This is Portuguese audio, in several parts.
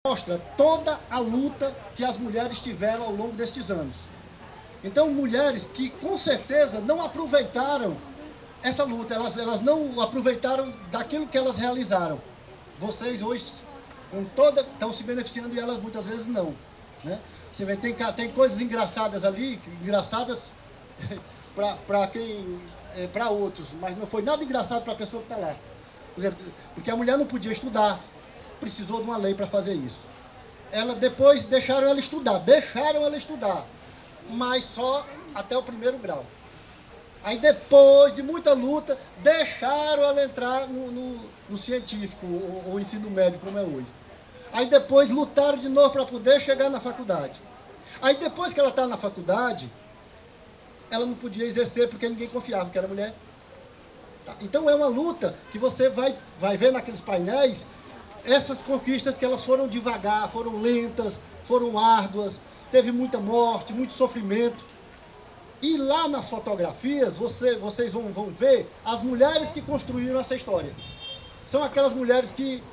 mostra toda a luta que as mulheres tiveram ao longo destes anos. Então, mulheres que com certeza não aproveitaram essa luta, elas não aproveitaram daquilo que elas realizaram. Vocês hoje estão se beneficiando e elas muitas vezes não. Né? Você vê, tem coisas engraçadas ali, engraçadas para outros, mas não foi nada engraçado para a pessoa que está lá. Porque a mulher não podia estudar, precisou de uma lei para fazer isso. Depois deixaram ela estudar, mas só até o 1º grau. Aí depois de muita luta, deixaram ela entrar no científico, ou ensino médio, como é hoje. Aí depois lutaram de novo para poder chegar na faculdade. Aí depois que ela está na faculdade, ela não podia exercer porque ninguém confiava que era mulher. Então é uma luta que você vai ver naqueles painéis, essas conquistas que elas foram devagar, foram lentas, foram árduas, teve muita morte, muito sofrimento. E lá nas fotografias, vocês vão ver as mulheres que construíram essa história. São aquelas mulheres que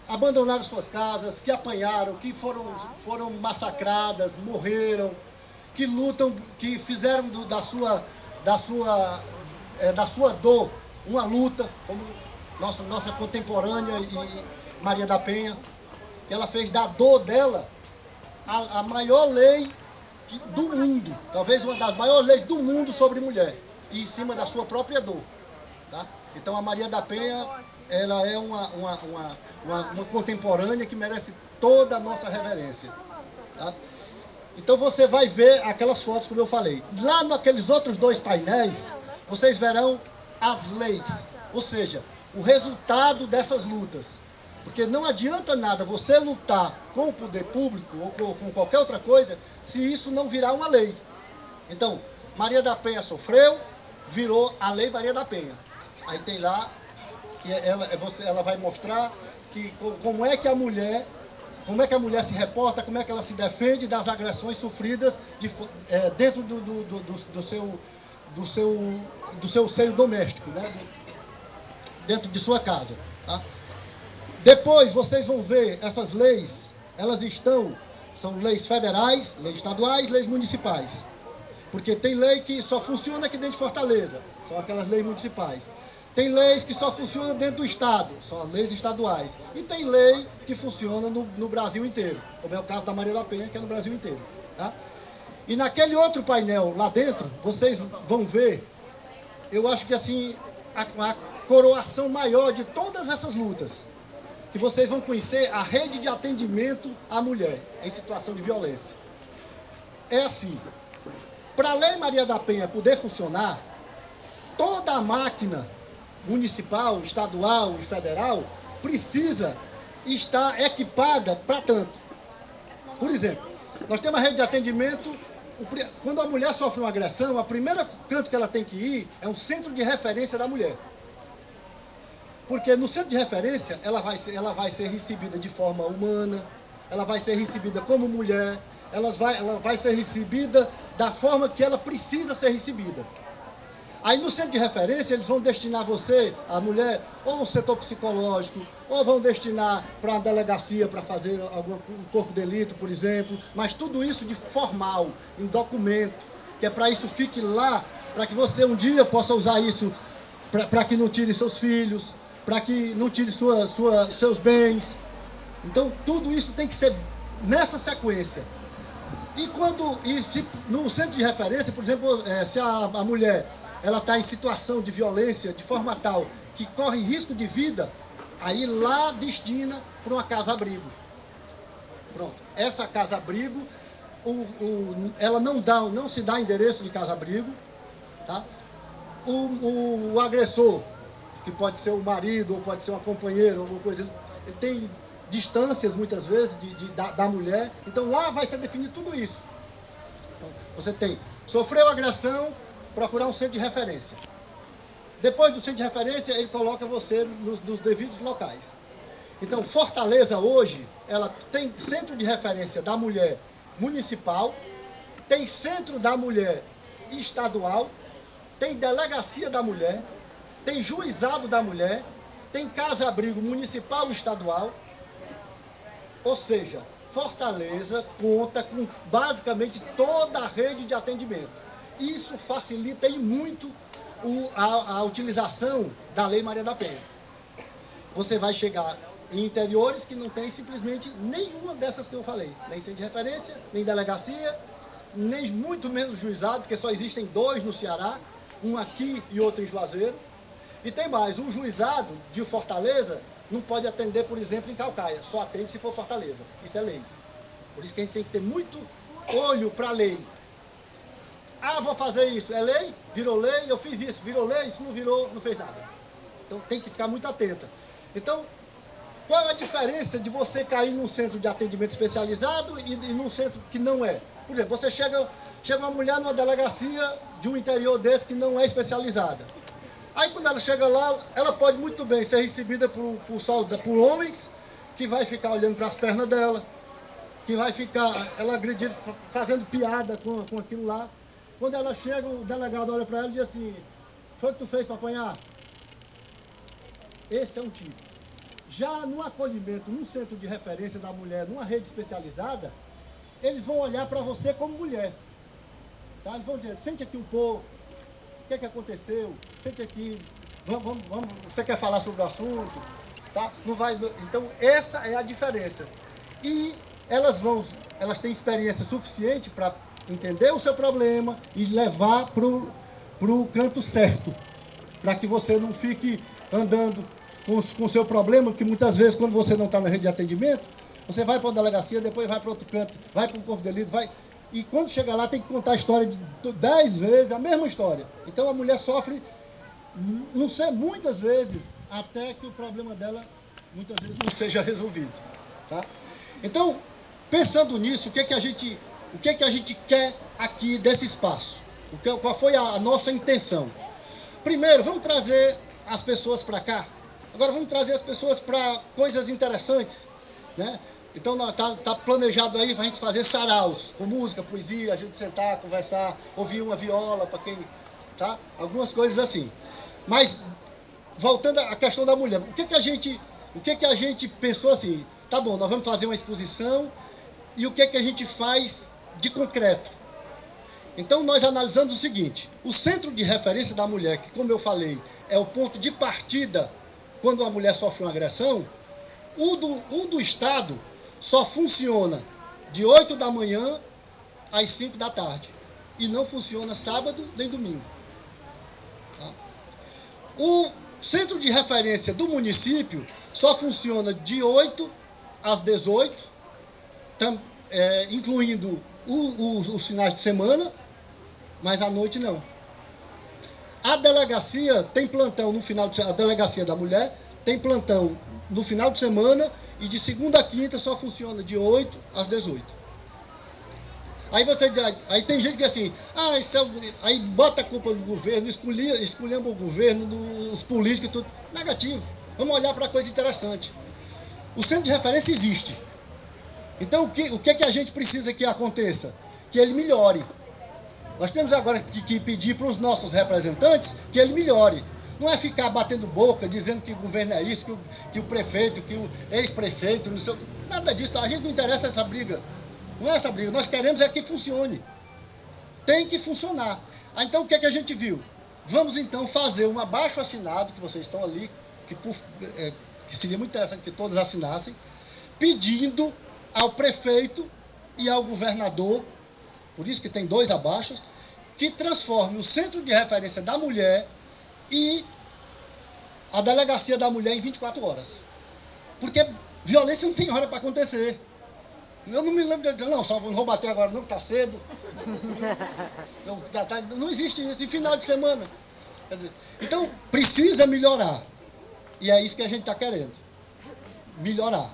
abandonaram suas casas, que apanharam, que foram massacradas, morreram, que lutam, que fizeram da sua dor uma luta, como nossa contemporânea e Maria da Penha, que ela fez da dor dela a maior lei do mundo, talvez uma das maiores leis do mundo sobre mulher, e em cima da sua própria dor. Tá? Então a Maria da Penha, ela é uma contemporânea que merece toda a nossa reverência. Tá? Então você vai ver aquelas fotos, como eu falei. Lá naqueles outros 2 painéis, vocês verão as leis, ou seja, o resultado dessas lutas. Porque não adianta nada você lutar com o poder público ou com qualquer outra coisa se isso não virar uma lei. Então, Maria da Penha sofreu, virou a Lei Maria da Penha. Aí tem lá que ela vai mostrar que, como é que a mulher se reporta, como é que ela se defende das agressões sofridas dentro do seu seio doméstico, né? Dentro de sua casa. Tá? Depois vocês vão ver essas leis, são leis federais, leis estaduais, leis municipais. Porque tem lei que só funciona aqui dentro de Fortaleza, são aquelas leis municipais. Tem leis que só funcionam dentro do estado, são as leis estaduais. E tem lei que funciona no Brasil inteiro, como é o caso da Maria da Penha, que é no Brasil inteiro. Tá? E naquele outro painel lá dentro, vocês vão ver, eu acho que assim, a coroação maior de todas essas lutas, que vocês vão conhecer a rede de atendimento à mulher em situação de violência. É assim, para a Lei Maria da Penha poder funcionar, toda a máquina municipal, estadual e federal precisa estar equipada para tanto. Por exemplo, nós temos a rede de atendimento, quando a mulher sofre uma agressão, a primeira canto que ela tem que ir é um centro de referência da mulher. Porque no centro de referência, ela vai ser recebida de forma humana, ela vai ser recebida como mulher, ela vai ser recebida da forma que ela precisa ser recebida. Aí no centro de referência, eles vão destinar a mulher, ou um setor psicológico, ou vão destinar para uma delegacia para fazer um corpo de delito, por exemplo, mas tudo isso de formal, em documento, que é para isso fique lá, para que você um dia possa usar isso para que não tire seus filhos, para que não tire seus bens. Então, tudo isso tem que ser nessa sequência. E no centro de referência, por exemplo, se a mulher ela está em situação de violência de forma tal que corre risco de vida, aí lá destina para uma casa-abrigo. Pronto. Essa casa-abrigo, ela não se dá endereço de casa-abrigo. Tá? O agressor, que pode ser o marido, ou pode ser uma companheira, alguma coisa, ele tem distâncias, muitas vezes, da mulher. Então, lá vai ser definido tudo isso. Então, você sofreu agressão, procurar um centro de referência. Depois do centro de referência, ele coloca você nos devidos locais. Então, Fortaleza, hoje, ela tem centro de referência da mulher municipal, tem centro da mulher estadual, tem delegacia da mulher, tem juizado da mulher, tem casa-abrigo municipal e estadual, Ou seja, Fortaleza conta com basicamente toda a rede de atendimento. Isso facilita e muito a utilização da Lei Maria da Penha. Você vai chegar em interiores que não tem simplesmente nenhuma dessas que eu falei. Nem centro de referência, nem delegacia, nem muito menos juizado, porque só existem 2 no Ceará, um aqui e outro em Juazeiro. E tem mais, um juizado de Fortaleza não pode atender, por exemplo, em Calcaia, só atende se for Fortaleza. Isso é lei. Por isso que a gente tem que ter muito olho para a lei. Ah, vou fazer isso, é lei? Virou lei, eu fiz isso, virou lei, isso não virou, não fez nada. Então tem que ficar muito atenta. Então, qual é a diferença de você cair num centro de atendimento especializado e num centro que não é? Por exemplo, você chega uma mulher numa delegacia de um interior desse que não é especializada. Aí quando ela chega lá, ela pode muito bem ser recebida por homens que vai ficar olhando para as pernas dela, que vai ficar, ela agredindo, fazendo piada com aquilo lá. Quando ela chega, o delegado olha para ela e diz assim, foi o que tu fez para apanhar? Esse é um tipo. Já no acolhimento, num centro de referência da mulher, numa rede especializada, eles vão olhar para você como mulher. Tá? Eles vão dizer, sente aqui um pouco, o que é que aconteceu? Sente aqui, vamos, você quer falar sobre o assunto? Tá? Não vai, então, essa é a diferença. E elas têm experiência suficiente para entender o seu problema e levar para o canto certo, para que você não fique andando com o seu problema, que muitas vezes, quando você não está na rede de atendimento, você vai para uma delegacia, depois vai para outro canto, vai para um corpo de delito, e quando chega lá tem que contar a história de 10 vezes, a mesma história. Então a mulher sofre, não sei, muitas vezes, até que o problema dela, muitas vezes, não seja resolvido. Tá? Então, pensando nisso, o que é que a gente quer aqui desse espaço? Qual foi a nossa intenção? Primeiro, vamos trazer as pessoas para cá. Agora vamos trazer as pessoas para coisas interessantes, né? Então tá planejado aí para a gente fazer saraus, com música, poesia, a gente sentar, conversar, ouvir uma viola para quem, tá? Algumas coisas assim. Mas voltando à questão da mulher, o que que a gente pensou assim? Tá bom, nós vamos fazer uma exposição e o que a gente faz de concreto? Então nós analisamos o seguinte: o centro de referência da mulher, que como eu falei, é o ponto de partida quando a mulher sofre uma agressão, o do Estado só funciona de 8 da manhã às 5 da tarde. E não funciona sábado nem domingo. Tá? O centro de referência do município só funciona de 8 às 18, incluindo os finais de semana, mas à noite não. A delegacia tem plantão no final de semana, a delegacia da mulher tem plantão no final de semana e de segunda a quinta só funciona de 8 às 18. Aí você diz, aí tem gente que assim, aí bota a culpa do governo, escolhemos o governo, os políticos, tudo. Negativo. Vamos olhar para coisa interessante. O centro de referência existe. Então o que a gente precisa que aconteça? Que ele melhore. Nós temos agora que pedir para os nossos representantes que ele melhore. Não é ficar batendo boca, dizendo que o governo é isso, que o prefeito, que o ex-prefeito, não sei, nada disso. A gente não interessa essa briga. Não é essa briga. Nós queremos é que funcione. Tem que funcionar. Então o que a gente viu? Vamos então fazer um abaixo-assinado, que vocês estão ali, que seria muito interessante que todos assinassem, pedindo ao prefeito e ao governador, por isso que tem 2 abaixos, que transforme o centro de referência da mulher e a delegacia da mulher em 24 horas. Porque violência não tem hora para acontecer. Eu não me lembro de dizer, não, só não vou bater agora não, que está cedo. Não existe isso, em final de semana. Quer dizer, então, precisa melhorar. E é isso que a gente está querendo. Melhorar.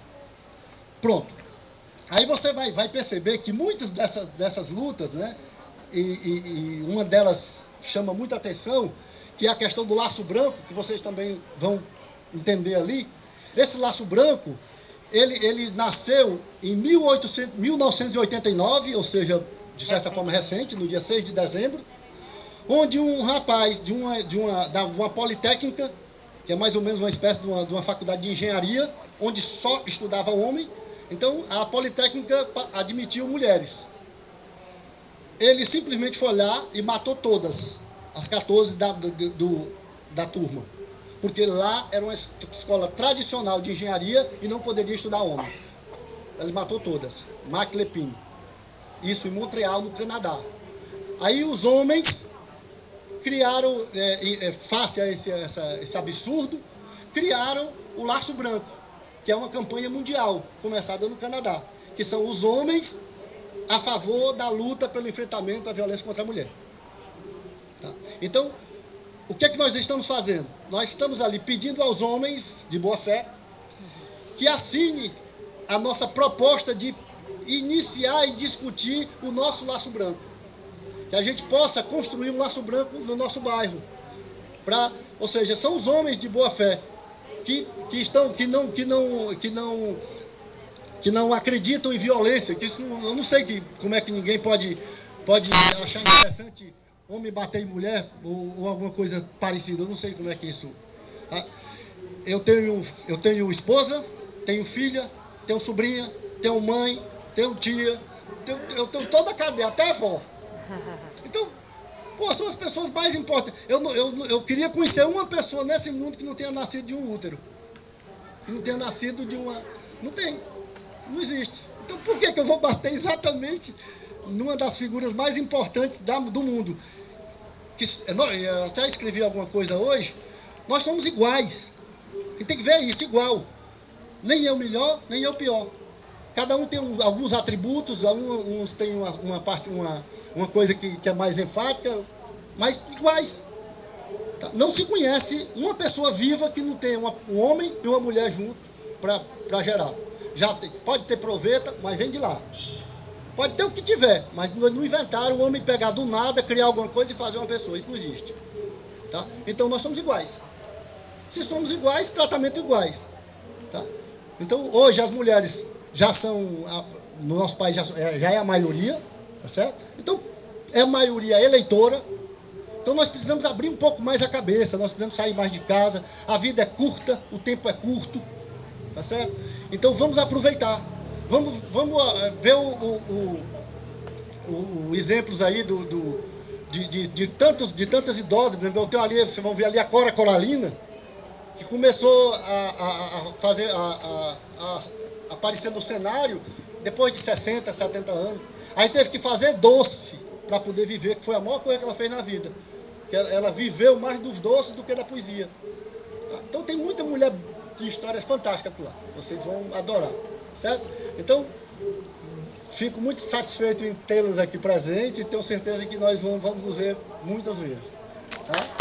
Pronto. Aí você vai perceber que muitas dessas lutas, né, e uma delas chama muita atenção, que é a questão do laço branco, que vocês também vão entender ali. Esse laço branco, ele nasceu em 1989, ou seja, de certa forma recente, no dia 6 de dezembro, onde um rapaz de uma politécnica, que é mais ou menos uma espécie de uma faculdade de engenharia, onde só estudava homem, Então, a Politécnica admitiu mulheres. Ele simplesmente foi lá e matou todas, as 14 da turma. Porque lá era uma escola tradicional de engenharia e não poderia estudar homens. Ele matou todas. Marc Lepine. Isso em Montreal, no Canadá. Aí os homens criaram, face a esse absurdo, criaram o Laço Branco, que é uma campanha mundial, começada no Canadá, que são os homens a favor da luta pelo enfrentamento da violência contra a mulher. Tá? Então, o que é que nós estamos fazendo? Nós estamos ali pedindo aos homens de boa fé que assinem a nossa proposta de iniciar e discutir o nosso Laço Branco. Que a gente possa construir um Laço Branco no nosso bairro. Ou seja, são os homens de boa fé que não acreditam em violência. Que isso, eu não sei como é que ninguém pode achar interessante homem bater em mulher ou alguma coisa parecida. Eu não sei como é que isso. Tá? Eu tenho esposa, tenho filha, tenho sobrinha, tenho mãe, tenho tia, eu tenho toda a cadeia, até avó. Então, são as pessoas mais importantes. Eu queria conhecer uma pessoa nesse mundo que não tenha nascido de um útero. Que não tenha nascido de uma... Não tem. Não existe. Então, por que eu vou bater exatamente numa das figuras mais importantes do mundo? Eu até escrevi alguma coisa hoje. Nós somos iguais. E tem que ver isso, igual. Nem eu melhor, nem eu pior. Cada um tem alguns atributos, uns têm uma coisa que é mais enfática, mas iguais. Tá? Não se conhece uma pessoa viva que não tenha um homem e uma mulher junto para gerar. Pode ter proveta, mas vem de lá. Pode ter o que tiver, mas não inventaram o homem pegar do nada, criar alguma coisa e fazer uma pessoa. Isso não existe. Tá? Então nós somos iguais. Se somos iguais, tratamento iguais. Tá? Então hoje as mulheres já são, no nosso país já é a maioria, tá certo? Então é a maioria eleitora. Então nós precisamos abrir um pouco mais a cabeça, nós precisamos sair mais de casa. A vida é curta, o tempo é curto, tá certo? Então vamos aproveitar. Vamos ver os exemplos aí de tantas idosas. Por exemplo, eu tenho ali, vocês vão ver ali a Cora Coralina, que começou a aparecer no cenário depois de 60, 70 anos. Aí teve que fazer doce para poder viver, que foi a maior coisa que ela fez na vida. Ela viveu mais dos doces do que da poesia. Então tem muita mulher de histórias fantásticas por lá. Vocês vão adorar. Certo? Então, fico muito satisfeito em tê-los aqui presentes e tenho certeza que nós vamos nos ver muitas vezes. Tá?